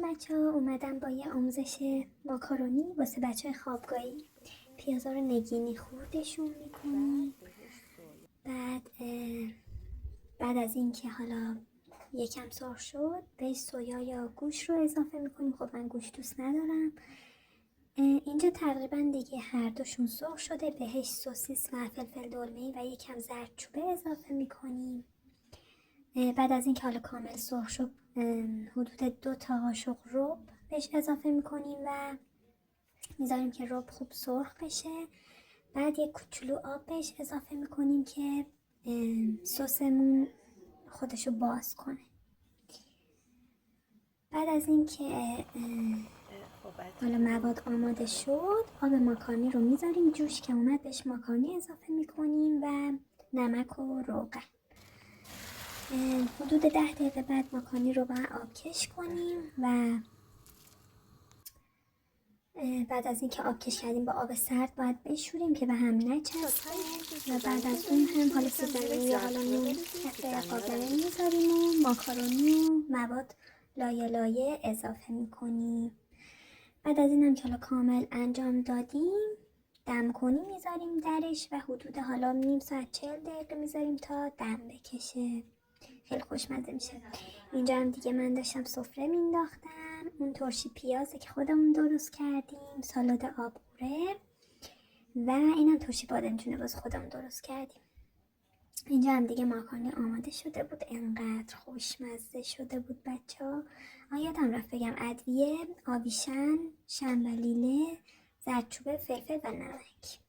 بچه ها، اومدم با یه آموزش ماکارونی واسه بچه های خوابگاهی. پیازا رو نگینی خوردشون میکنی. بعد از این که حالا یکم سرخ شد بهش سویا یا گوشت رو اضافه میکنیم. خب من گوشت دوست ندارم. اینجا تقریبا دیگه هر دوشون سرخ شده. بهش سوسیس و فلفل دلمه‌ای و یکم زردچوبه اضافه میکنیم. بعد از این که حالا کامل سرخ شد حدود 2 تا قاشق رب بهش اضافه میکنیم و میذاریم که رب خوب سرخ بشه. بعد یک کوچولو آب بهش اضافه میکنیم که سسمون خودشو باز کنه. بعد از این که حالا مواد آماده شد، آب ماکارونی رو میذاریم جوش که اومد بهش ماکارونی اضافه میکنیم و نمک و روغن. حدود 10 دقیقه بعد ماکارونی رو باید آبکش کنیم و بعد از اینکه آبکش کردیم با آب سرد باید بشوریم که به هم نچسبه. و بعد از اون هم حالا سیزنی یا حالا نون کف قابلمه میذاریم و ماکارونی و مواد لایه لایه اضافه میکنیم. بعد از این هم که حالا کامل انجام دادیم دم کنی میذاریم درش و حدود حالا نیم ساعت 40 دقیقه میذاریم تا دم بکشه. خیلی خوشمزه میشه. اینجا هم دیگه من داشتم سفره مینداختم. اون ترشی پیازه که خودمون درست کردیم، سالاد آبقوره و اینم ترشی بادمجونه باز خودمون درست کردیم. اینجا هم دیگه ماکارونی آماده شده بود. انقدر خوشمزه شده بود بچه ها. یادم رفت بگم ادویه آویشن، شنبلیله، زردچوبه، فلفل و نمک.